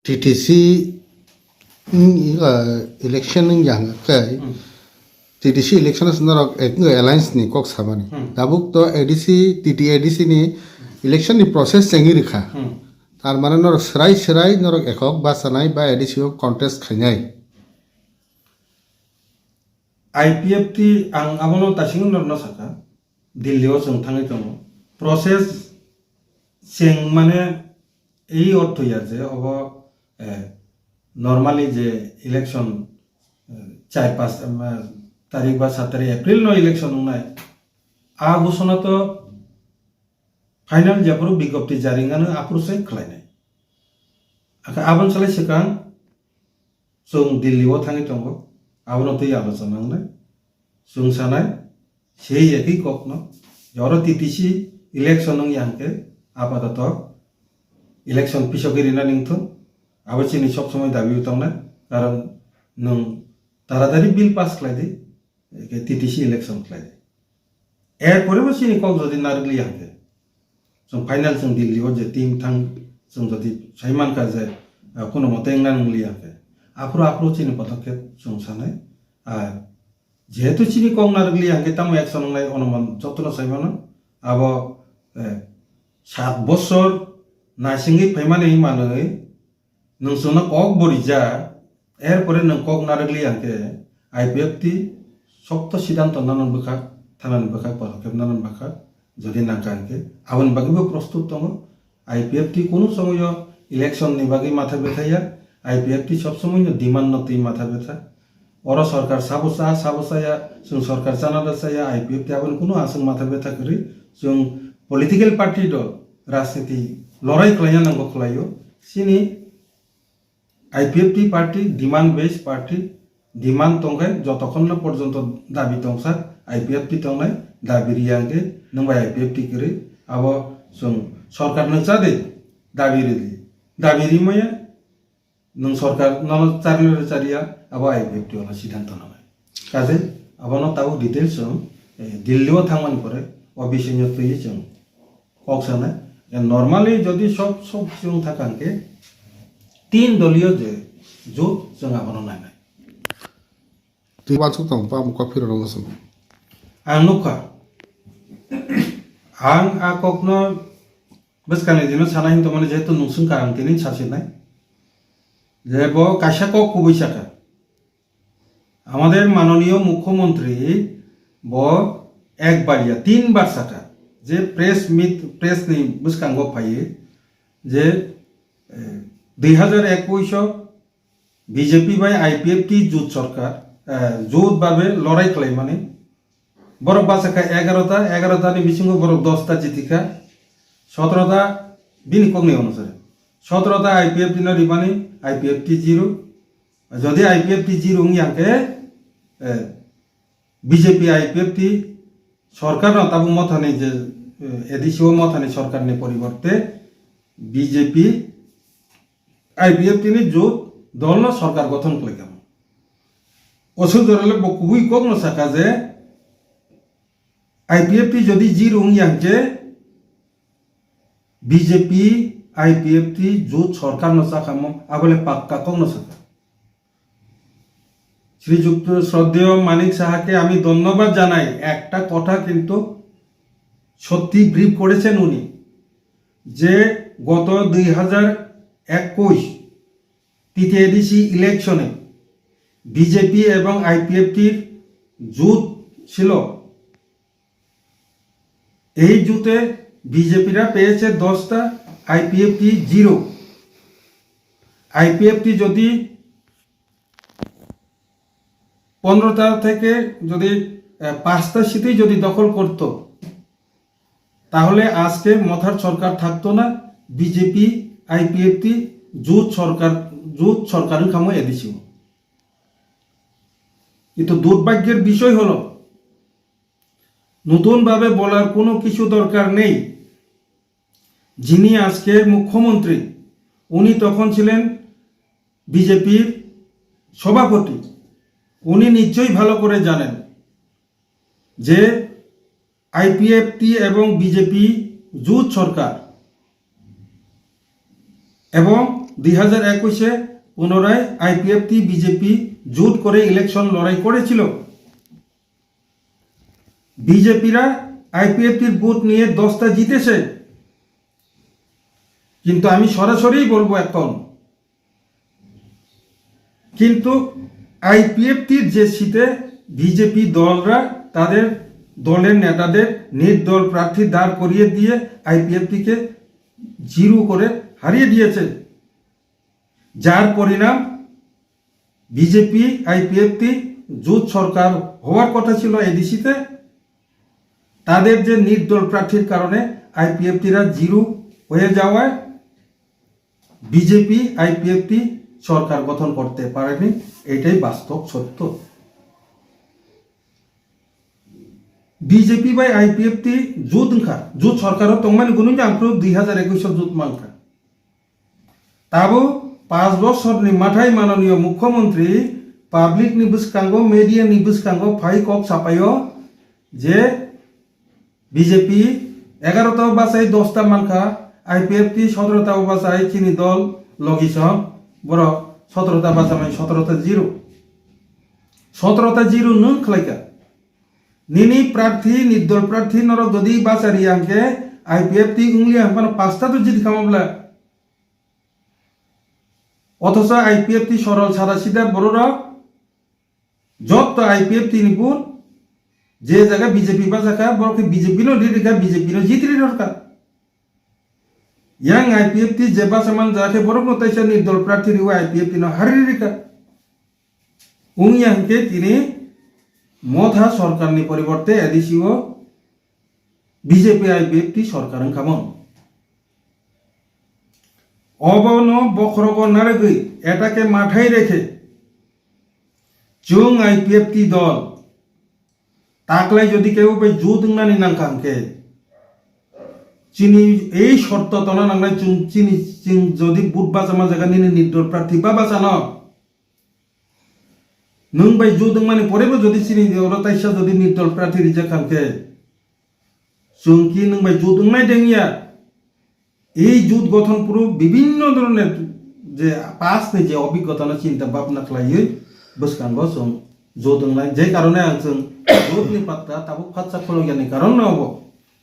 TTC election yang kai TTC election senar alliance ni kok sama ni dabuk to ADC TTADC ni election ni process cengi rikha tar mane nor serai nor ekok ba sanai ba ADC contest khanyai IPFT ang abono tasing nor no saka Delhi o sung thangai tomo process seng mane এই অর্থ আছে of normally যে election 4-5 তারিখ বা 7 তারিখ April no election নাই আ ঘোষণা তো ফাইনাল জাপুর বিজ্ঞপ্তি জারিঙ্গানো আপ্রুসে খালাইনাই আবন সালে সিকাং जों दिल्लीआव थाङै दङ आबनो तै आलोचना नांनाय जों सानाय সেই একই কখনো জর টিটিসি ইলেকশন ইয়াংকে আপাতত ইলেকশন পিছকিরিনা নিংথুন আবার চিনি সব সময় দাবি উঠাংনা কারণ নং তাড়াতাড়ি বিল পাস খাইদি টিটিসি ইলেকশন খাইদি এরপরেও চিনি কক যদি নারগলি হাঁকে जों ফাইনাল जों দিল্লিও যে টিম থাং जों যদি সাইমান কাজে কোনো মতে নাংলি হাঁকে আপ্রো চিনি পদক্ষেপ जों সানায় আর যেহেতু চিনি কক নারগলি হাঁকে তাম একশন নাই অনুমান যত্ন সাইমানো আব 7 বছর নাসিঙ্গি ফাইমানে মানৈ নংসোনা কক বরিজা এরপরে নং কক নারগলি হাঁকে আইপিএফটি শক্ত সিদ্ধান্ত নানান বখা থানান বখা পদক্ষেপ নানান বখা যদি নাকাঙ্কে আবন বাকিবো প্রস্তুত দङ আইপিএফটি কোনো সময় ইলেকশন নি বাকি মাথা ব্যথাইয়া আইপিএফটি সব সময় ডিমান্ড নতি মাথা ব্যথা অর সরকার সাবসায়া जों সরকার জানাদাসায়া আইপিএফটি আবন কোনো আসং মাথা ব্যথা করি जों পলিটিক্যাল পার্টি দ রাজনীতি লড়াই খালাইয়া নাंगौ খালাইयो सिनि IPFT party demand base party demand তংখাই যতক্ষণ না পর্যন্ত দাবি তংসা আইপিএফটি তংনাই দাবি রিয়াঙ্গে নংবাই আইপিএফটি করে আব जों সরকার নচাদে দাবি রেদি দাবি রিময়ে নং সরকার নন চারিলে চারিয়া আব আইপিএফটি ওলা সিদ্ধান্ত নামায় কাজে আবনো তাও ডিটেইলস দিল্লিও থাংমান পরে অবিষয় তুই जों কক্সানা নরমালি যদি সব जों থাকাঙ্কে 3 দলীয় যে জোট जों আবনো নাই তুই বাচুক দং পা মুখ ফিরে রঙসম आं नुखा आं आककनो बसकाने दिनो साना हिंतो माने जेहेतु नुसुं कारांतिनि सासिनाय যে ব কাশাক কুবৈশাখা আমাদের মাননীয় মুখ্যমন্ত্রী ব একবারিয়া 3 বার সাকা যে প্রেস নি বসকাঙ্গ ফাইয়ে যে 2021 বিজেপি বাই আইপিএফটি জোট সরকার জোট ভাবে লড়াই খালাই মানে বরফ বাসাকা 11টা নি বিসিঙ্গ বরফ 10টা জিতিকা 17টা বিনি কগনি অনুসারে 17টা আইপিএফটি না রিবানি আইপিএফটি 0 যদি আইপিএফটি 0 ইয়াকে বিজেপি আইপিএফটি সরকার না তাবু মথানি যে এডিসিও মথানি সরকারনি পরিবর্তে বিজেপি আইপিএফটি নি জোট দল না সরকার গঠন করেকাম অসুদরলে বকুবুই কগনো সাকা যে আইপিএফটি যদি 0 ইয়াকে বিজেপি আইপিএফটি জোট সরকার নসাখামো আগলে পাক্কা কম নসাকা শ্রীযুক্ত শ্রদ্ধেয় মানিক সাহাকে আমি ধন্যবাদ জানাই একটা কথা কিন্তু সত্যি ব্রিফ করেছেন উনি যে গত 2021 টিটিএডিসি ইলেকশনে বিজেপি এবং আইপিএফটির জোট ছিল এই জোটে বিজেপিরা পেয়েছে 10টা আইপিএফটি 0 আইপিএফটি যদি 15টা থেকে যদি 5টা সিটই যদি দখল করত তাহলে আজকে মথার সরকার থাকতো না বিজেপি আইপিএফটি জোট সরকারের কামো এদিছিল কিন্তু দুর্ভাগ্যের বিষয় হলো নতুন ভাবে বলার কোনো কিছু দরকার নেই যিনি আজকে মুখ্যমন্ত্রী উনি তখন ছিলেন বিজেপির সভাপতি উনি নিশ্চয়ই ভালো করে জানেন যে আইপিএফটি এবং বিজেপি জোট সরকার এবং 2021-এ পুনরায় আইপিএফটি বিজেপি জোট করে ইলেকশন লড়াই করেছিল। বিজেপিরা আইপিএফটির বুথ নিয়ে 10টা জিতেছে। কিন্তু আমি সরাসরি বলবো এখন, কিন্তু আইপিএফটির যে সিটে বিজেপি দলরা তাদের দলের নেতাদের নির্দল প্রার্থী দাঁড় করিয়ে দিয়ে আইপিএফটিকে 0 করে হারিয়ে দিয়েছে, যার পরিণাম বিজেপি আইপিএফটি জোট সরকার হওয়ার কথা ছিল এডিসিতে, তাদের যে নির্দল প্রার্থীর কারণে আইপিএফটিরা 0 হয়ে যাওয়ায় বিজেপি আইপিএফটি সরকার গঠন করতে পারেনি। এটাই বাস্তব সত্য। বিজেপি বাই আইপিএফটি জোট জোট সরকারও তংমানি গুনুন জাংখ্রু 2021 জোট মাংখা তাবো 5 বছরনি মাথায় মাননীয় মুখ্যমন্ত্রী পাবলিক नि बुसखांगो मीडिया नि बुसखांगो फाइ कक सापायो जे বিজেপি 11টা বাসাই 10টা মানখা আইপিএফটি 17টা বাসাই চিনি দল লগিসন বড় 17টা বাসামাই 17টা 0 17টা 0 নং খলাইকা নিনি প্রার্থী নির্দল প্রার্থী নর যদি বাসারি আঙ্কে আইপিএফটি উংলি আঙ্কানো 5টা তো জিত খামাবলা, অথচ আইপিএফটি সরল সাদা সিধা বড়রা যত আইপিএফটি নিপুর যে জায়গা বিজেপি বাজাকা বড়কে বিজেপি নো দিদিকা বিজেপি নো জিতরি দরকার yang আইপিএফটি যে বাসামান যাকে বড় নতাইসা নির্দল প্রার্থী রিও আইপিএফটি নো হারিরিকা উংয়াংকে তিনি মধা সরকারনি পরিবর্তে এডিসিও বিজেপি আইপিএফটি সরকার খামন অবন বখরগ নারেগই এটাকে মাথায় রেখে চুং আইপিএফটি দল তাকলাই যদি কেউ জুত নানি নাংখাংকে চিনি এই শর্ত তনা নাংলাই চিনি যদি বুট বাজামা জায়গা নিনে নির্দল প্রার্থী বা বাঁচানো নং বাই জুত মানে পরেবো যদি চিনি তাইসা যদি নির্দল প্রার্থী রিজেক্ট খাংকে চুংকি নং বাই জুত নাই দেঙিয়া এই জোট গঠন পুরো বিভিন্ন ধরনের যে পাঁচনি যে অভিজ্ঞতা চিন্তা ভাবনা খালাইয়ে বসকাঙ্গো जों জোদংলাই যে কারণে আং जों জোটনি পাত্তা তাবো ফাচ্চা ফলগিয়ানি কারণ না হবো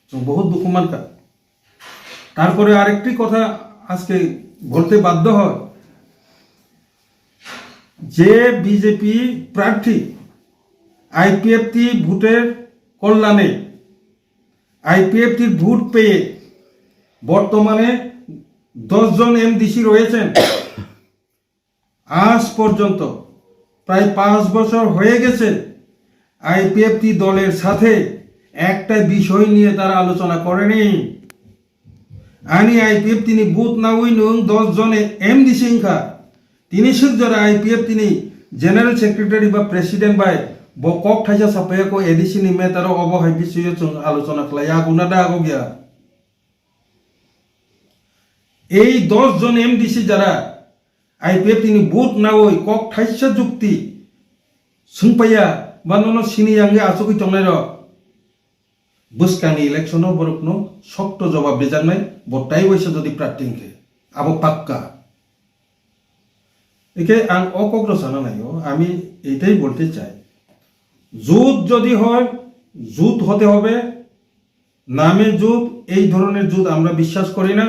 जों বহুত দুঃখ মানকা। তারপরে আরেকটি কথা আজকে বলতে বাধ্য হয়, যে বিজেপি প্রার্থী আইপিএফটি ভোটের কল্যাণে আইপিএফটির ভোট পেয়ে বর্তমানে 10 জন এমডিসি রয়েছেন, আজ পর্যন্ত প্রায় 5 বছর হয়ে গেছে আইপিএফটি দলের সাথে একটা বিষয় নিয়ে তারা আলোচনা করেনি। আনি আইপিএফ তিনি বুথ না উই নং 10 জন এমডিসি ইনখা তিনি সুজরা আইপিএফ তিনি জেনারেল সেক্রেটারি বা প্রেসিডেন্ট বাই বকক থাইসা সাপায়াকো এডিসি নি মেটারো অবহাই বিষয়ে আলোচনা খালায়া গুনাদা আগো গিয়া এই 10 জন এমডিসি যারা আইপিএফ তিনি বুথ না ওই কক থাইসা যুক্তি সুংপাইয়া বা ননো সিনিয়াঙ্গে আচকই টংনাইর বুসকানি ইলেকশনও বরকনো শক্ত জবাব বেজাংনাই বটাই বৈসা যদি প্রার্থীকে আবো পাক্কা একে আং অকগ্র সানা নাইও আমি এটাই বলতে চাই, জোট যদি হয় জোট হতে হবে, নামে জোট এই ধরনের জোট আমরা বিশ্বাস করি না।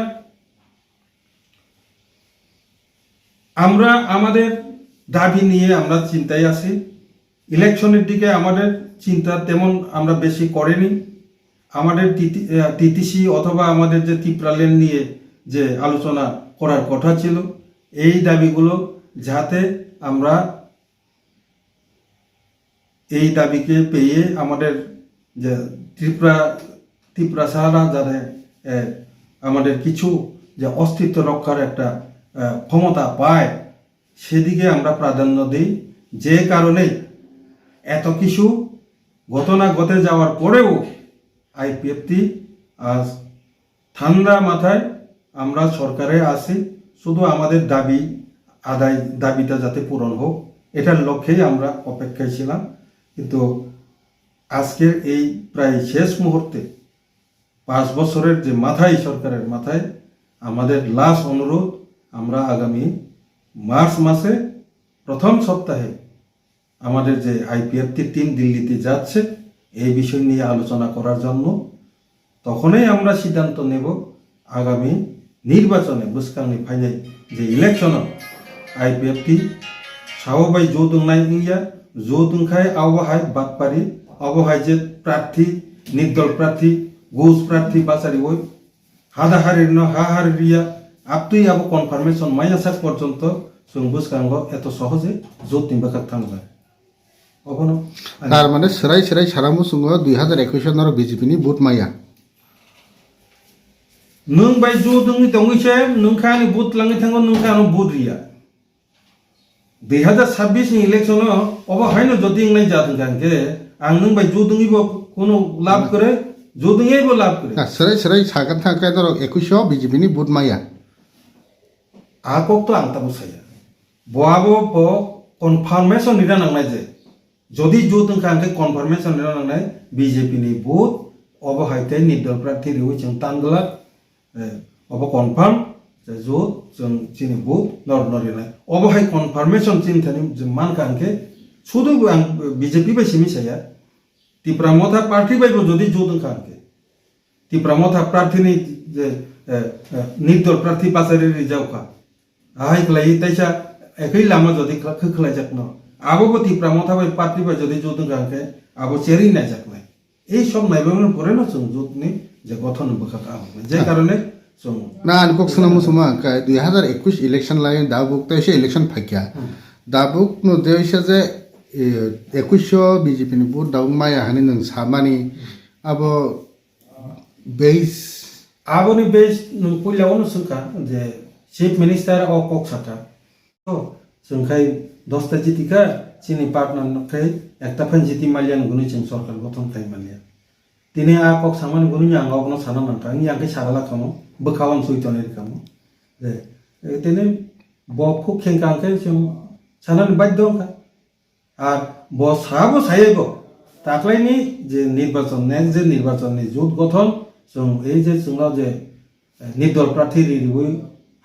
আমরা আমাদের দাবি নিয়ে আমরা চিন্তায় আছি, ইলেকশনের দিকে আমাদের চিন্তা তেমন আমরা বেশি করিনি। আমাদের টিটিসি অথবা আমাদের যে ত্রিপুরাল্যান্ড নিয়ে যে আলোচনা করার কথা ছিল, এই দাবিগুলো যাতে আমরা এই দাবিকে পেয়ে আমাদের যে ত্রিপুরা সারা যাতে আমাদের কিছু যে অস্তিত্ব রক্ষার একটা ক্ষমতা পায় সেদিকে আমরা প্রাধান্য দিই। যে কারণে এত কিছু ঘটনা ঘটে যাওয়ার পরেও আইপিএফটি আজ ঠান্ডা মাথায় আমরা সরকারে আছি, শুধু আমাদের দাবিটা যাতে পূরণ হোক এটার লক্ষ্যেই আমরা অপেক্ষায় ছিলাম। কিন্তু আজকের এই প্রায় শেষ মুহূর্তে 5 বছরের যে মাথায় সরকারের মাথায় আমাদের লাস্ট অনুরোধ আমরা আগামী মার্চ মাসে প্রথম সপ্তাহে আমাদের যে আইপিএফটি টিম দিল্লিতে যাচ্ছে এই বিষয় নিয়ে আলোচনা করার জন্য। তখনই আমরা সিদ্ধান্ত নেব আগামী নির্বাচনে বুসকাংনি ফাইনাল যে ইলেকশন আইপিএফটি সাহবাই জো দংনাই ইয়া জো দংখাই আবহাই বাতপারি আবহাই যে প্রার্থী নির্দল প্রার্থী ঘোষ প্রার্থী বাসারি ওই হাদাহারির হাহারিয়া আপতুই আবো কনফার্মেশন মাইনা শেষ পর্যন্ত जों বুসকাঙ্গ এত সহজে জোট নিবাকাত থাকবে অবনো তার মানে সেরাই সেরাই সারামু সুঙ্গ 2021 সনের বিজেপিনি ভোট মাইয়া नों बाय जो दंनि दंगिसे नोंखानि बुथ लांनि थांगो नोंखानो बुथ रिया 2026 नि इलेक्शन अब हायनो जदि इंनाय जादों गांगे आं नों बाय जो दंगिबो कोनो लाभ करे जो दंगिबो लाभ करे সেরাই সেরাই সাগান থাকায় ধরো 21 বিজেপিনি ভোট মাইয়া आकक तो आं ताबो साया बहाबो ब कनफार्मेशन निरा नांनाय जे जदि जो दंखांगे कनफार्मेशन निरा नांनाय बीजेपी नि बुथ अब हायते निदल प्रार्थी रिउ जों तानगला अब कनफार्म जो जों चिनि बुथ नर नरिनाय अब हाय कनफार्मेशन चिन थानि जों मान कांगे सुदु आं बीजेपी बाय सिमिसाया तिप्रामथा पार्टी बायबो जदि जो दंखांगे तिप्रामथा प्रार्थीनि जे निदल प्रार्थी बासारि रिजावखा आहाय खलाई ताइसा एकै लामा जदि खखलाय जाकनो आबो तिप्रामथा बाय पार्टी बाय जदि जो दंखांगे आबो चेरि नाय जाकनाय এই সব নাইবামন পরে না जों জোটনি যে গঠন বখাকা যে কারণে जों না আনকক সুনামু সুমা 2021 ইলেকশন লাইন দাবুক তো এসে ইলেকশন ফাকিয়া দাবুক নো দেইছে যে 21 বিজেপিনি ভোট দাবুক মাইয়া হানি নং সামানি আবো বেস आबोनि बेस नों पयलावनो सोंखा जे चिफ मिनिस्टार अ कक्साथा तो जोंखाय 10टा जितिका चिनि पार्टनार नखै एकटा फान जिति मालियान गुनि जों सरकार गठन खाय मालिया तिनि आ कक सामान गुनि आंगावनो साना नांथा नि आंखै साराला खामो बखावन सयतने खामो जे तिनि बखौ खेंखांखै जों सानानि बाध्य खा আর ব সাবো সাইবো তাকলাইনি যে নির্বাচন নেক্সট যে নির্বাচননি জোট গঠন जों এই যে जोंनाव যে নির্দল প্রার্থী রিবুই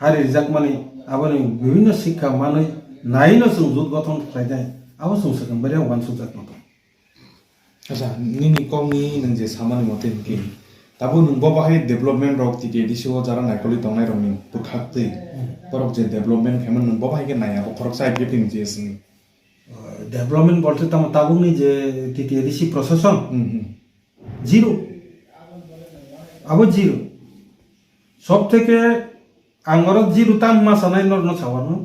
হারি জাকমানি আবানি বিভিন্ন শিক্ষা মানে নাইনো जों জোট গঠন খাইনাय আবো जों सकम बारे वान सुजाक मत আচ্ছা নিনি কংনি নং যে সামানি মতে কি তাবো নং বাহাই ডেভেলপমেন্ট রক টি এডিসি ও যারা নাইকলি তংনাই রংনি পুখাকতৈ পরক যে ডেভেলপমেন্ট খেমন নং বাহাই কে নায়া ও খরক সাইড গেটিং যেসনি ডেভেলপমেন্ট বলতে তাবুনি যে টিটি এডিসি প্রশাসন জিরো আবো জিরো সব থেকে আঙ্গর জিরো তাম মাসানাই নরন ছাওয়ানো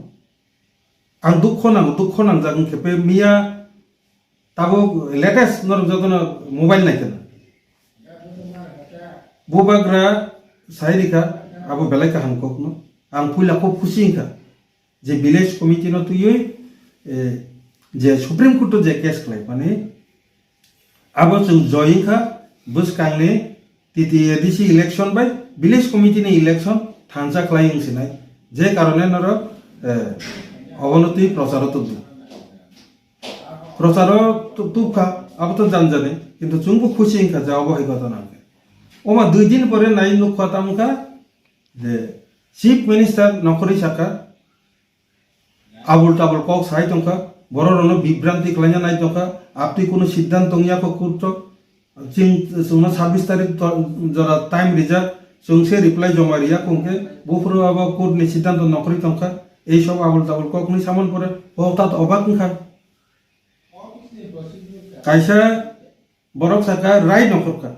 आं दुख नांजागोन खेपे मिया ताबो लेटेस्ट नर जदन मोबाइल नायकेन बुबाग्रा साइरिका आबो बेलायका हांकोकनो आं पुलाखौ खुसिंखा जे विलेज कमिटि न तुयै जे सुप्रीम कोर्ट जे केस खलाय माने आबो जों जयिंखा बुसकांनि TTADC election bye village committee नि इलेक्शन थांजा खलायिंसिनाय जे कारणे नर অবনতি প্রচার তুফা আব তো জানে কিন্তু চুংবু খুশি ইনকা যা অবহিগত নাকে ওমা 2 দিন পরে নাই নুখাতামকা যে চিফ মিনিস্টার নকরি সাকা আবুল টাবুল কক সাই তংকা বড়রনো বিভ্রান্তি ক্লাইনা নাই তংকা আপনি কোনো সিদ্ধান্ত নিয়াকো কুরত চিং সুনা 26 তারিখ জরা টাইম রিজার্ভ সুংসে রিপ্লাই জমারিয়া কোনকে বুফরো আব কোর্ট নি সিদ্ধান্ত নকরি তংকা এই সব আবল তাবল কখনি সামন পরে হঠাৎ অবাক নখা কাইসা বরক সাকা রায় নকরকা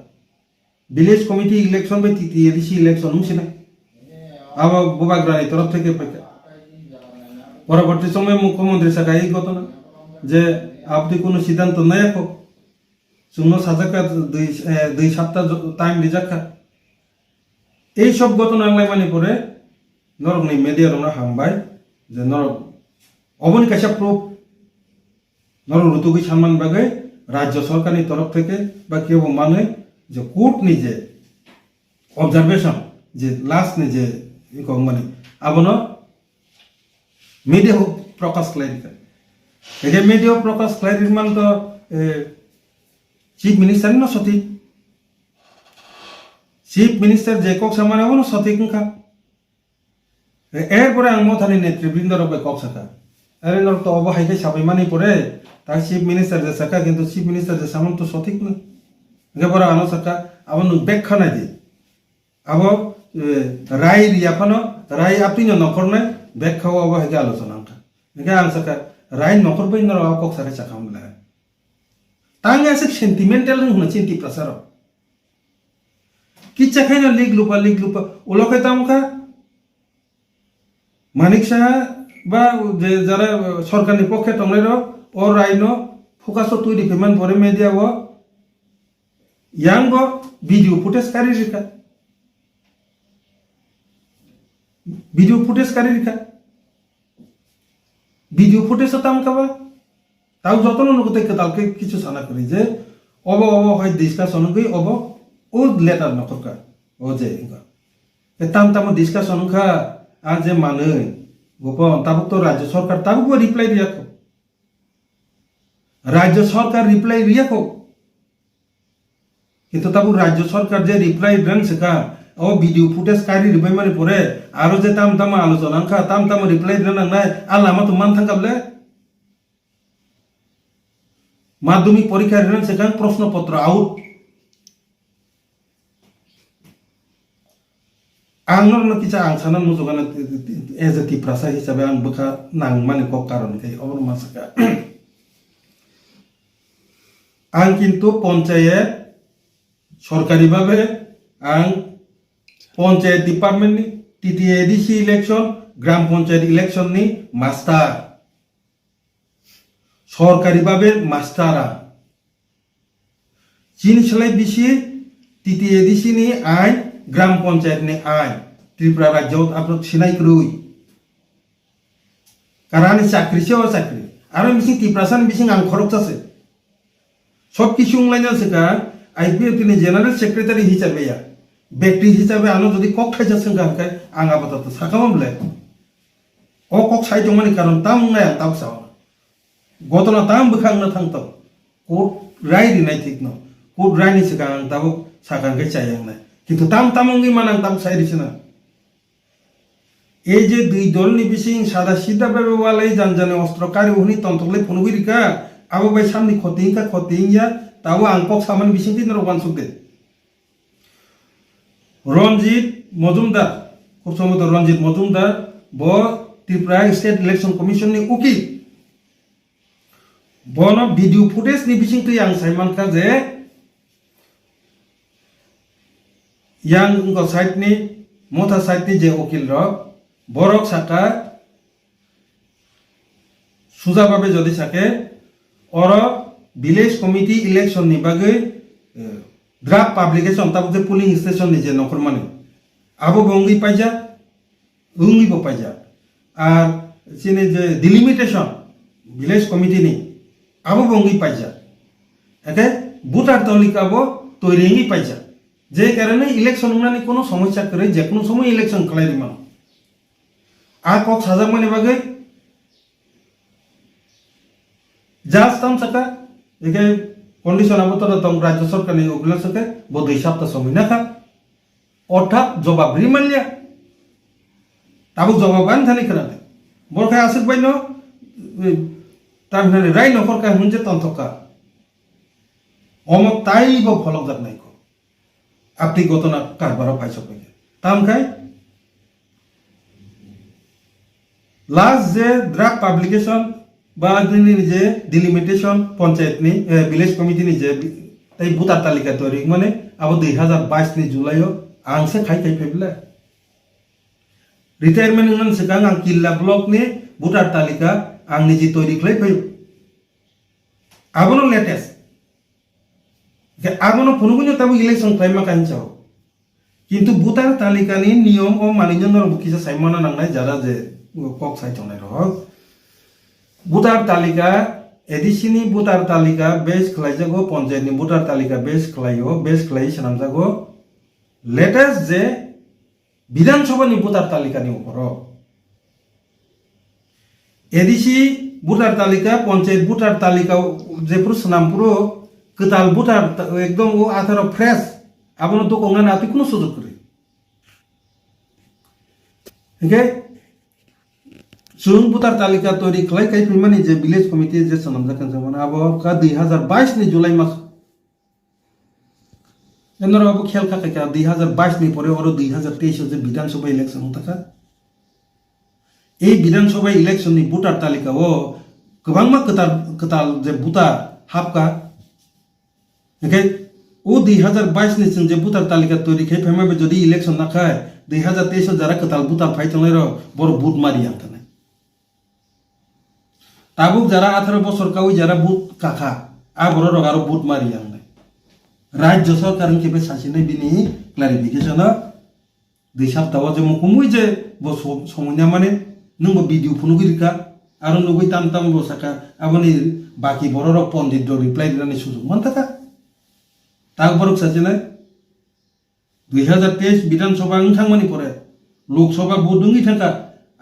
ভিলেজ কমিটি ইলেকশন বাই টিটিএডিসি ইলেকশন নুছিনা আবা বুবাগ্রানি তরফ থেকে পাইকা পরবর্তী সময় মুখ্যমন্ত্রী সাকা এই ঘটনা যে আপনি কোনো সিদ্ধান্ত নেয় হোক শূন্য সাজাকা 2 সপ্তাহ টাইম রিজাকা এই সব ঘটনা মানে পরে নরমনি মিডিয়া রংনা হামবাই যে নর অবনি কাইসা প্রুফ নর ঋতুগি সম্মান বাগে রাজ্য সরকারের তরফ থেকে বা কেউ মানে যে কোর্ট নিজে অবজারভেশন যে লাস্ট নিজে মানে আবন মিডিয়া প্রকাশ ক্লারিকা এই মিডিয়া প্রকাশ ক্লারির মান তো চিফ মিনিস্টার ন সঠিক চিফ মিনিস্টার যে কক সামানে হলো সঠিক নখা এরপরে আং মথানি নেতৃবৃন্দ রবে কক সাকা আরে নর তো অবহাইকে সাবাই মানি পরে তাই চিফ মিনিস্টার যে সাকা কিন্তু চিফ মিনিস্টার যে সামন তো সঠিক না একেবারে আনো সাকা আবার ব্যাখ্যা নাই দি আবার রায় রিয়াফানো রায় আপনি নকরনাই ব্যাখ্যাও অবহাইকে আলোচনা আংকা একে আং সাকা রায় নকর বই নর কক সাকা চাকা মনে তাঙ্গে আছে সেন্টিমেন্টাল হন চিন্তি প্রসার কি চাখাই না লিগ লুপা ওলকে তামকা মানিক সাহা বা যে যারা সরকারি পক্ষে তংলাইর ও রাইনো ফোকাস তৈরি ফেমান পরে মেডিয়া ও ইয়াং ভিডিও ফুটেজ কারি রেখা ভিডিও ফুটেজ তাম খাবা তাও যতন নগতে তালকে কিছু সানা করি যে অব হয় ডিসকাশন গই অব ও লেটার নকরকা ও যে তাম ডিসকাশন খা আর যে মানে গোপন তাবুক তো রাজ্য সরকার তাবুক রিপ্লাই রিয়াকো রাজ্য সরকার রিপ্লাই রিয়াকো কিন্তু তাবুক রাজ্য সরকার যে রিপ্লাই দেন সেকা ও ভিডিও ফুটেজ কারি রিবাই মানে পরে আরো যে তাম আলোচনা খা তাম রিপ্লাই দেন নাই আল্লাহ মা তো মান থাকাবলে মাধ্যমিক পরীক্ষার রেন সেখানে প্রশ্নপত্র আউট आंनर न किसा आं साना मुजुगाना एज ए तिप्रासा हिसाबै आं बोखा नां माने क कारण kai अबर मासका आं किन्तु पंचायत सरकारी भाबे आं पंचायत डिपार्टमेंट नि टीटीएडीसी इलेक्शन ग्राम पंचायत इलेक्शन नि मास्टार सरकारी भाबे मास्टारा जिनिसलाय बिसि टीटीएडीसी नि आइन ग्राम पंचायत ने आइन त्रिपुरा राज्य आपलो सिनाय करुई कारानि चाकरी से और चाकरी आरो मिसिं त्रिपुरासान मिसिं आं खरकतासे सब किछु लाइना सेका आईपीएफ नि जनरल सेक्रेटारी हिसाबै या व्यक्ति हिसाबै आनो जदि कक थाइजा संगा हकाय आं आबादत साकामले ओ कक साइ जमानि कारण ताम नाय ताव साव गतना ताम बखांना थांतो कोर्ट राय दिनाय ठीक न कोर्ट राय नि सेका आं ताबो साकांगे चायांनाय কিন্তু তামঙ্গি মানাং তাম সাইরিছিনা এই যে দুই দল নিবিসিং সাদা সিধা ভাবে ওয়ালাই জানজানে অস্ত্রকারী উনি তন্ত্রলে ফনুগিরিকা আবো বাই সামনি খতিংয়া তাও আংপক সামান বিসিং তিন রবান সুদে রঞ্জিত মজুমদার খুব সম্ভবত রঞ্জিত মজুমদার ব ত্রিপুরা স্টেট ইলেকশন কমিশন নি উকিল বন ভিডিও ফুটেজ নিবিসিং তুই আং সাইমানকা যে yang ko site ni motha site ni je okil ro borok saka suja babe jodi sake oro village committee election ni bagai draft publication tab je polling station ni je nokor mane abo bongi paija ungi bo paija ar sine je delimitation village committee ni abo bongi paija eke voter talika bo toiringi paija যে কারণে election মানে কোনো সমস্যা করে যে কোনো সময় election খেলাই মান আর কক সাজা মানে বাগে জাস্তাম সাকা একে কন্ডিশন আবতর তং রাজ্য সরকার নি ওগুলা সাকে বদই সপ্তাহ সময় না খা অর্থাৎ জবাব রিমালিয়া তাবুক জবাব আন থানি করাতে বরখায় আসিক বাইন তার মানে রাই নকরকা হুনজে তন্তকা অমক তাইব ফলক জাত নাই আপনি গতনা কারবারও পাইছ কইলে তাম খাই লাস্ট যে ড্রাফট পাবলিকেশন বা যে ডিলিমিটেশন পঞ্চায়েত নি ভিলেজ কমিটি নি যে তাই ভোটার তালিকা তৈরি মানে আবো 2022 নি জুলাইও আংসে খাই ফেবলে রিটায়ারমেন্ট নন সেকাং আং কিল্লা ব্লক নি ভোটার তালিকা আং নিজে তৈরি খাই ফেব আবনো লেটেস্ট আগুনো ফনুগুনো তাবু ইলেকশন টাইমা কাঞ্চাও কিন্তু ভোটার তালিকা নি নিয়ম ও মানিজনর বুকিসা সাইমানা নাংনাই যারা যে কক সাই চনাই রহ ভোটার তালিকা এডিসিনি ভোটার তালিকা বেস খলাইজাগো পঞ্চায়েত নি ভোটার তালিকা বেস খলাইও বেস খলাই সানামজাগো লেটেস্ট যে বিধানসভা নি ভোটার তালিকা নি উপর এডিসি ভোটার তালিকা পঞ্চায়েত ভোটার তালিকা যে পুরো নাম পুরো কেতাল ভোটার একদম ও 18 ফ্রেশ আপনার তো কংনা নাতি কোনো সুযোগ করে ওকে जों भोटार तालिका तैरि खालामखाय फैमानि जे विलेज कमिटि जे सनमजाखन जमन आबो का 2022 नि जुलाई मास एनर आबो खेल खाखाय का 2022 नि परे और 2023 जे विधानसभा इलेक्शन थाखा এই বিধানসভা ইলেকশনनि ভোটার তালিকাও गोबांमा कताल जे भोटार हाबका ओके ओ 2022 नि जों जे भोटार तालिका तैरि खाय फैमाबे जदि इलेक्शन नाखाय 2023 जारा कताल भोटार फाइथंलाय र बर भोट मारि आंथाने ताबुक जारा 18 बছর कावि जारा भोट काखा आ बर रगारो भोट मारि आंनाय राज्य सरकार केबे सासिनाय बिनि क्लारिफिकेशन दुइ सप्ताह जे मुकुमुइ जे बो समन्या माने नंगो भिडिअ फुनुगिरिका आरो नगै ताम ताम बसाका आबनि बाकी बर पण्डित रिप्लाइ दिनानै सुजुग मोनथाका ताक बरक सासिनाय 2023 विधानसभा ओंखांमानि परे लोकसभा भोट ओंगि थाका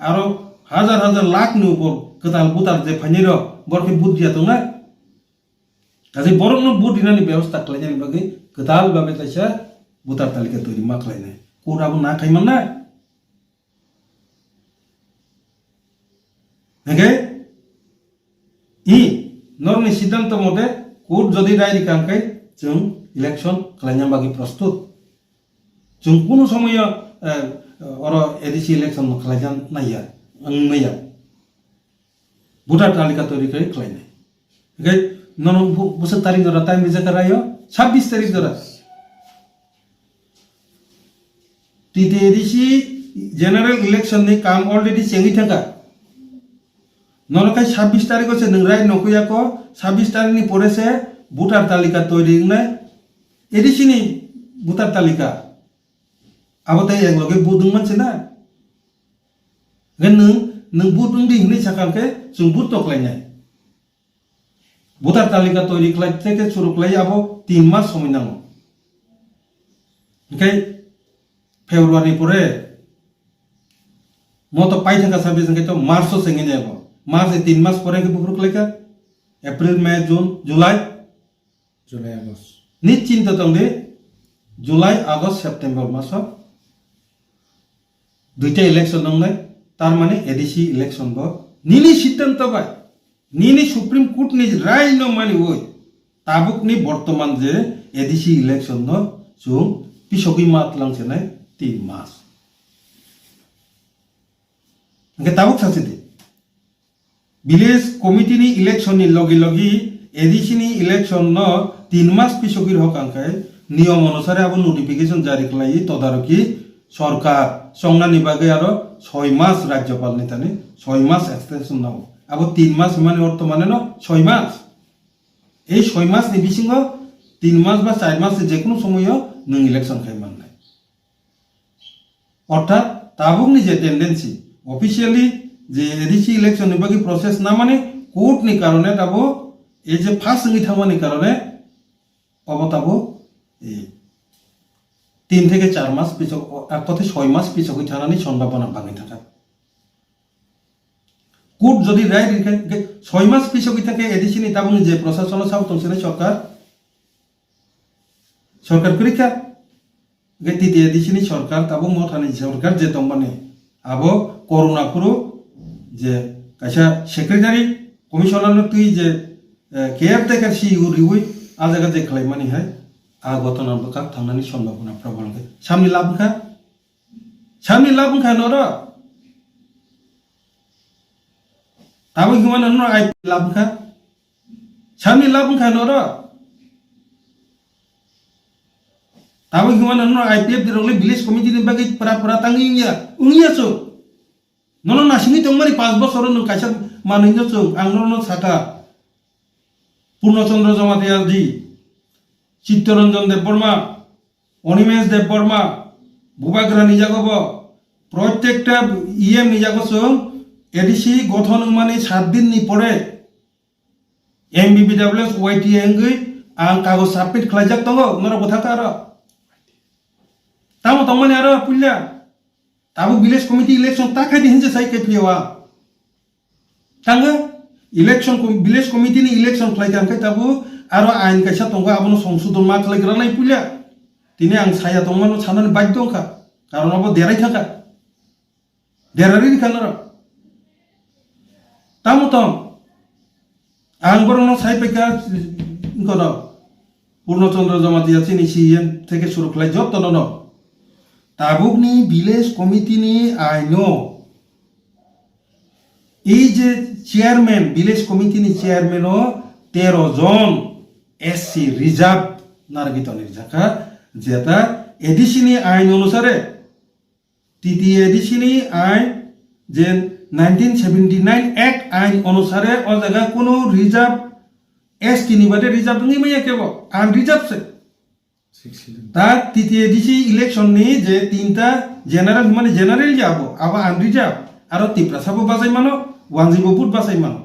आरो हाजार हाजार लाख नि ऊपर कताल भोटार जे फाइनि र बरके भोट दिया दंना गासै बरनो भोट दिनानि व्यवस्था खालायनायनि बागै कताल बाबे ताइसा भोटार तालिका तैरि मा खालायनाय कोराबो ना खायमान ना ओके इ नरनि सिद्धांत मते कोर्ट जदि राय दिखांखाय जों इलेक्शन खालायनाय बागै प्रस्तुत जों कोनो समय और एडिसि इलेक्शन खालायजान नाया नैया भोटार तालिका तैरि खालायनाय ओके नन बोसोर तारिख जरा टाइम रिजाका रायो 26 तारिख जरा टीटीएडीसी जनरल इलेक्शन नि काम अलरेडी सेंगि थाका नरकाय 26 तारिख से नों राय नखया को 26 तारिख नि परे से भोटार तालिका तैरि नै एडिसि नि भोटार तालिका आबोताय एकलगे बुदुं मानसि ना नों बुदुं दि हिनै साखांके जों बुद तक्लायनाय भोटार तालिका तैरि खालाय থেকে शुरू खालाय आबो 3 मास समय नांगौ ओके फेब्रुवारी परे मतो पाइ थाका साबे जों तो मार्च सेंगे जाबो मार्च 3 मास परे के बुफुर खालायका एप्रिल मे जून जुलाई आगस्ट निश्चिंत दं दे जुलाई आगस्ट सेप्टेम्बर मास दुइटा इलेक्शन दंनाय तार माने एडिसि इलेक्शन बो निनि सिद्धांत बाय निनि सुप्रीम कोर्ट नि राय न मानि ओय ताबुक नि बर्तमान जे एडिसि इलेक्शन न जों पिसगि मात लांसेनाय 3 मास ओके ताबुक सासे दे विलेज कमिटी नि इलेक्शन नि लगी लगी एडिसि नि इलेक्शन न 3 मास पिसगिर हकांखाय नियम अनुसार अब नोटिफिकेशन जारी खालाय तदारकी सरकार संनानि बागै आरो 6 मास राज्यपाल नि ताने 6 मास एक्सटेंशन नांगौ अब 3 मास माने अर्थ माने न 6 मास এই 6 मास नि बिसिङो 3 मास बा 4 मास जे कोनो समय नों इलेक्शन खायमाननाय अर्थात ताबुकनि जे टेंडेंसी ऑफिशियली जे एडिसि इलेक्शन नि बागै प्रोसेस ना माने कोर्ट नि कारणे ताबो ए जे फास्ट संगि थामानि कारणे अबताबो 3 থেকে 4 मास पिछक एकते 6 मास पिछक थानानि सम्भावना बाङै थाका कोर्ट जदि राय दिखाय 6 मास पिछक थाके एडिसि नि ताबुनि जे प्रशासन साव तंसेने सरकार करिका गेति एडिसि नि सरकार ताबु मथानि सरकार जे तंबाने आबो कोरोना पुरु जे कायसा सेक्रेटारि कमिशनार न तुइ जे केयर टेकर सीईओ रिउइ आ जागा जे खालायमानि हाय आ गतना बका थांनानि सम्भावना प्रबल सामनि लाबुखा नर ताबो हिमान न आइ लाबुखा सामनि लाबुखा नर ताबो हिमान न आईपीएफ दिरंले विलेज कमिटि नि बागै परा तांगिया उंगिया सो नन नासिनि तंमारि 5 बছर न कायसा मानैनो सो आंनो साका पूर्णचंद्र जमातिया जी चित्तरंजन देवबर्मा अनिमेश देवबर्मा बुबाग्रा निजागब प्रत्येकटा इएम निजागसो एडिसि गठन माने 7 दिन नि परे एमबीबीडब्ल्यूएस वाईटी एंगै आं कागज सबमिट खालायजाक दङ नर बथाका आरो तामो तंमाने आरो पुल्ला ताबो विलेज कमिटि इलेक्शन ताखाय दिनजे साइ केपिवा तांगो इलेक्शन विलेज कमिटि नि इलेक्शन खालायखांखाय ताबो आरो आइन कायसा दंगा आबनो संशोधन मा खालायग्रा नाय पुल्ला दिनै आं साया दंमानो साननानै बाध्य दंखा कारण अब देराय थाका देरारि खानार তামতম আং বরং সাইপেকা কোন পূর্ণচন্দ্র জমাতিয়া চিনি সিএম থেকে শুরু খাই যত ন তাবুকনি ভিলেজ কমিটিনি আইনো এই যে চেয়ারম্যান ভিলেজ কমিটিনি চেয়ারম্যানও 13 জন এসসি রিজার্ভ নারগিতনের জায়গা যেটা এডিসিনি আইন অনুসারে তৃতীয় এডিসিনি আইন যে 1979 অ্যাক্ট আইন অনুসারে ও জায়গা কোনো রিজার্ভ এসটি নি বাদে রিজার্ভ নি মাইয়া কেব আন রিজার্ভ সে তার তৃতীয় এডিসি ইলেকশন নি যে তিনটা জেনারেল মানে জেনারেল যাব আবার আন রিজার্ভ আর তিপ্রাসাবো বাজাই মানো ওয়ানজিবপুর বাজাই মানো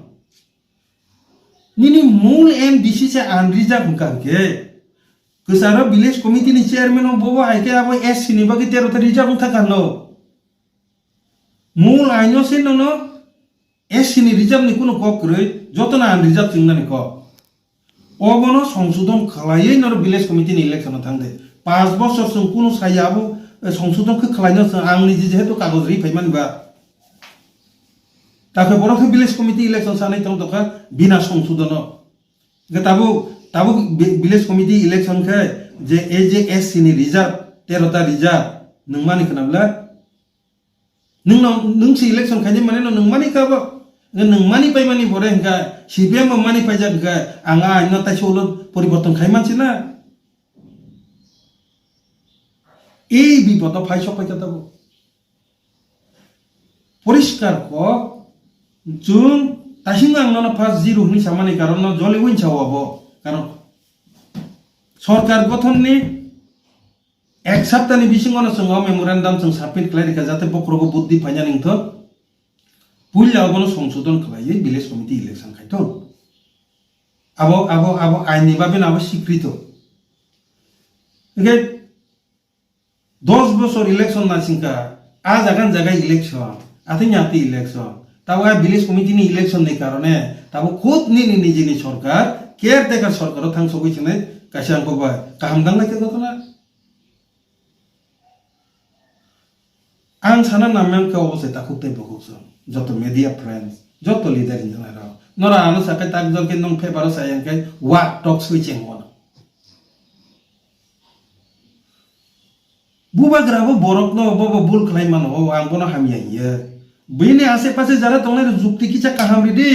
নিনি মূল এম ডিসি সে আন রিজার্ভ কাকে কেসারা ভিলেজ কমিটি নি চেয়ারম্যান ববো আইকে আবো এসসি নি বাকি 13টা রিজার্ভ থাকানো মূল আইনো সে নো এসসি নি রিজার্ভ নি কোনো কক রে যত না আন রিজার্ভ চিংনানি ক অবনো সংশোধন খালাইयै নর ভিলেজ কমিটি নি ইলেকশন থাंदे 5 বছর সং কোনো সাইয়াবো সংশোধন কে খালাইনো আং নিজে যেহেতু কাগজ রি ফাইমানবা তাকে বড় ভিলেজ কমিটি ইলেকশন সানাই তং তকা বিনা সংশোধন তাবো ভিলেজ কমিটি ইলেকশন কে যে এই যে এসসি নি রিজার্ভ 13টা রিজার্ভ নংমানি খনাবলা नों इलेक्शन खाई माने नोंमानी काबो नोंमानी पाई मानी बरे हंका सीपीएम मानी पाई जा हंका आंगा आइनो ताइसोल परिवर्तन खाई मानसि ना এই বিপদ ফাই সকাই যাবো পরিষ্কার ক जों তাইসিং आंनो फार्स्ट जिरो हनि सामानि कारण जले उइन सावाबो कारण सरकार गठननि एक सप्ताहनि बिसिङावनो जोङो मेमोरेन्डाम जों साबमिट खालायरिखा जाहाथे बक्र'खौ बुद्धि फाइना निंथ पुलियावनो संशोधन खालायै ভিলেজ कमिटी इलेक्शन खायथ आबो आबो आबो आइननि बाबे नाबो स्वीकृत ओके 10 বছর इलेक्शन नासिंका आ जागान जागा इलेक्शन आथिं याति इलेक्शन ताबो ভিলেজ कमिटी नि इलेक्शन नि कारणे ताबो खुद नि निजेनि सरकार केयारटेकार सरकार थां सगैसिने कासियांको बा काहामदां लायके गथना आं साना नामें के अवश्य ताकुते बकुस जत media friends Jat leader in जना राव नरा आनो साके ताक जल के नंग फेबारो सायं के वा टॉक स्विचिंग वन बुबा ग्राबो बरक न बबो बुल खलाय मान हो आं बनो हामिया ये बेने आसे पासे जरा तंगले जुक्ति किचा काहाम रिदि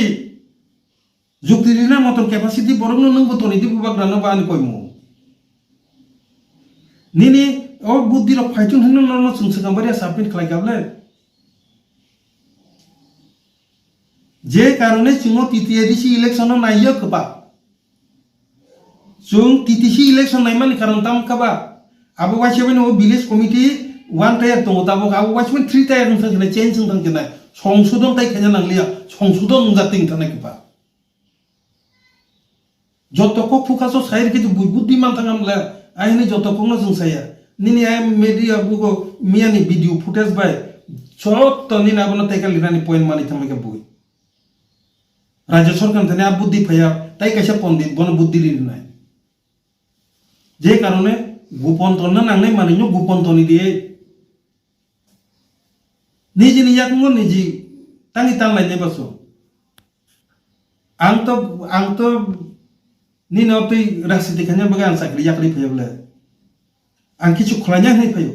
जुक्ति रिना मतन कैपेसिटी बरक न नंग बतनि दि बुबा ग्रानो बान कयमु निनी और बुद्धि रख फाइटुन हन न संसगामबारिया साबमिट खालायगाबले जे कारणे जों टीटीएडीसी इलेक्शन नायो खबा जों टीटीसी इलेक्शन नायमानि कारण ताम खबा आबो वाइसमेन ओ ভিলেজ कमिटी 1 टायर दङ ताबो आबो वाइसमेन 3 टायर नोंथांखिना चेन्ज नोंथांखिना संशोधन ताइ खायना नांलिया संशोधन नंजातिं थानाय खबा जतको फुकासो साइर के बुद्धिमान थांगामला आइनि जतकोनो जों साया निनी आइ मीडिया बुगो मियानि वीडियो फुटेज बाय सत नि नाबनो ताइका लिरानि पॉइंट मानि थामैका बुइ राज्य सरकार थाने आ बुद्धि फैया ताइ कैसे पंडित बन बुद्धि लिरनाय जे कारणे गोपन तन नांनाय मानिनो गोपन तनि दिए निजि नियाकमो निजि तांनि तांलायनाय बासो आंतो निनो तै राजनीति खाने बगा आं साख्रि याखरि फैयाब्ला आं किछु खलायना होनाय फैयो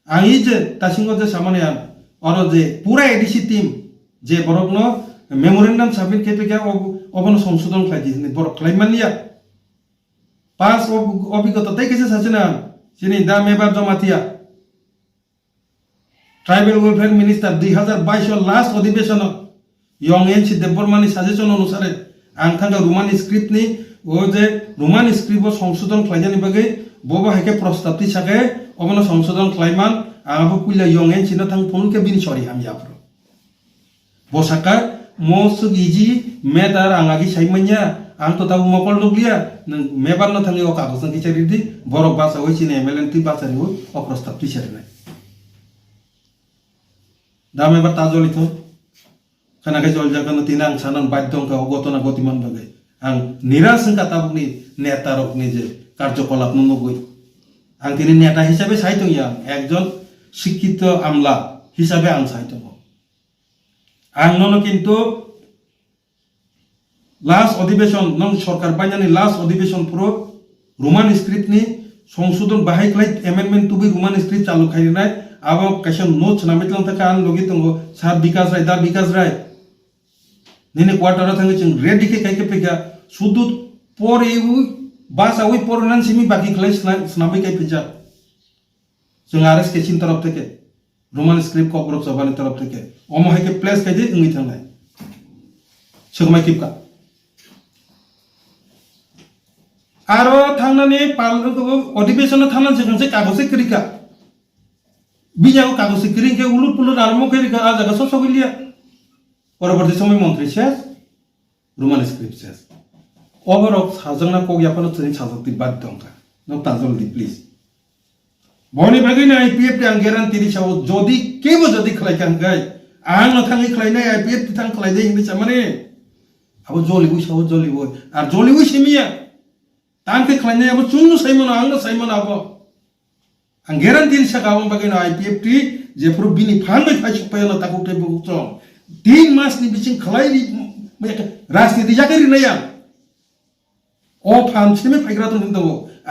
आं इ जे तासिंगो जे सामाने और जे पूरा एडीसी टीम जे बरकनो मेमोरेन्डाम साबमिट केपेका अबनो संशोधन खालायदिने बरक खालायमानिया पास अभिज्ञता ताइ केसे सासेना जिनि दा Mebar Jamatia tribal welfare minister 2022 last अधिवेशन यंग एनसी देबबर्मानि साजेशन अनुसारे आं थांगा रोमानि स्क्रिप्टनि ओ जे रोमानि स्क्रिप्ट संशोधन खालायनायनि बागै बबा हाइके प्रस्तावति साके अबनो संशोधन खालायमान आबो कुइला यंग एनसी न थां फुनके बिनि सरि हाम याफ्रो बसाका मोस इजी मेटार आंगागि साइमanya आं तो ताबो मकल दुगलिया मेबार न थांनि ओ कागज न किचारिदि बरक बासा होइसिने एमएलएन ति बासारि हो ओ प्रस्तावति सारनाय दा मेबार ताजलिथ खानाके जल जागन तिना आं सानन बाध्यंका गतना गतिमान बागै आं निराशंका ताबुनि नेतारकनि जे कार्यकलाप नगै आं तिनि नेता हिसाबै सायतोया एकजन शिक्षित आमला हिसाबै आं सायतो आं ननो किन्तु লাস্ট অধিবেশন নং সরকার বাইনাनि লাস্ট অধিবেশন পুরো রোমান স্ক্রিপ্ট नि সংশোধন बाहाय खालाय amendment to be Roman script चालू खायनाय आबो कायसा नोट्स नामितलां थाखा आं लगे दंगो सात बिकास राय दा बिकास राय निने क्वार्टाराव थाङो जों रेडि के कायके फैगा सुदु पर एउ बास आवै परनान सिमी बाकी खालाय स्नाबै काय फैजा जों आरएस केसिन तरफ থেকে रोमान स्क्रिप्ट कॉकरोच सभानि तरफ থেকে अमहाय के प्लेस कायदे इंगि थांनाय सोगमाय किपका आरो थांनानै पार्लियामेन्टखौ अधिवेशनाव थांनानै जोंसे कागजै करिका बिजाव कागजै करिके उलुट पुलुट आरम्भ करिका आजागा ससगलिया परवर्ती समय मन्त्री शेष रोमान स्क्रिप्ट शेष ओभरऑल साजंना कगयाफानो थनि साजक्ति बाद दंका न ताजलदि प्लीज बनि बागैनो आईपीएफ आं ग्यारान्टि दिसाव जदि केबो जदि खलायखांगाय आं नथाङै खलायनाय आईपीएफ थां खलायदे इंलिसा माने आबो जलिबो साव जलिबो आर जलिबो सेमिया तांके खलायनाय आबो चुन्नु साइमन आंनो साइमन आबो आं ग्यारान्टि दिसागाव बागैनो आईपीएफ टी जेफोर बिनि फानबाय फाइसपायनो ताकु टेबो चं 3 मासनि बिसिं खलायरि राजनीति जागारिनाया ओ फानसिमे फाइग्रा दङ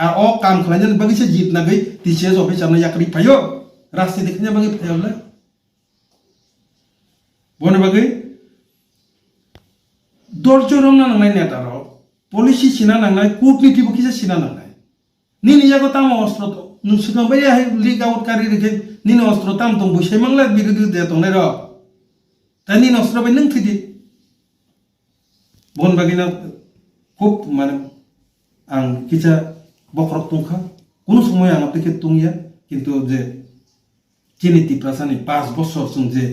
आ ओ काम खलायनानै बागैसो जितनागै टीसीएस अफिसारनो याकरि फायो राजनीति खnya बागै फायोब्ला बने बागै दर्जरम नांनाय नेताराव पलिसि सिना नांनाय कूटनीति बखिसे सिना नांनाय निनि यागो ताम अस्त्र नोंसोगा बाय लिग आउट कारि रेखे निनि अस्त्र ताम दं बसै मंगला बिरुदु दे दंनाय र तानि अस्त्र बाय नों थिदि बन बागिना खूब माने आं किसा बखरक तंखा कोनो समय आं आपके तुंगिया किन्तु जे किनिति प्रासानि 5 बছর जों जे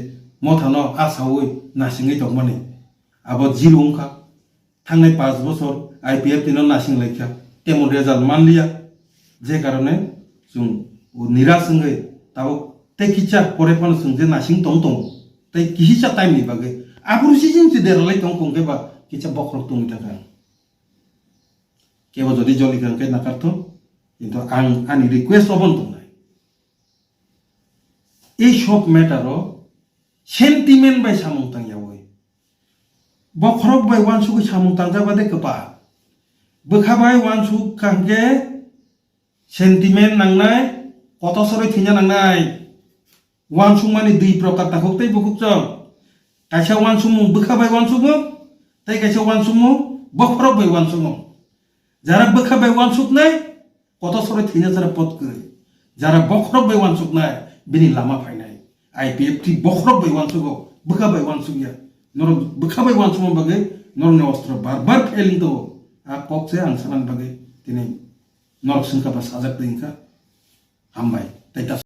मथानो आसावै नासिङै दंमाने आबो जिरुंखा थांनाय 5 बছর आईपीएफ दिनो नासिं लायखा तेमन रेजाल्ट मानलिया जे कारणे जों निराशङै ताव ते किचा परेफान जों जे नासिं दं ते किहिसा टाइमनि बागै आबुरसि जों जे देरलाय दं कंगेबा किचा बखरक तंनि थाखाय केवल जदि जलि खांके नाकारतो किन्तु आं आंनि रिक्वेस्ट अबन दंनाय এই সব ম্যাটারও সেন্টিমেন্ট বাই সামুংতাং यावै बखरक बाय वानसुक सामुंतां जाबादे कपा बोखाबाय वानसुक खांके सेंटिमेंट नांनाय कतसरै थिना नांनाय वानसुक माने दुई प्रकार ताखौतै बखुकजों कायसा वानसुक बोखाबाय वानसुक तै कायसा वानसुक बखरक बाय वानसुक যারা बोखाबाय वानसुक नाय कतसरै थिना जारा पदकै যারা बखरक बाय वानसुक नाय बिनि लामा फायनाय आईपीएफ टी बखरक बाय वानसुक बोखाबाय वानसुक या नर बोखाबाय वानसुक बागै नरनि अस्त्र बार फेलिं दो आ पक्से आं सानान बागै दिनै नरक संखाबा साजाक दैखा हामबाय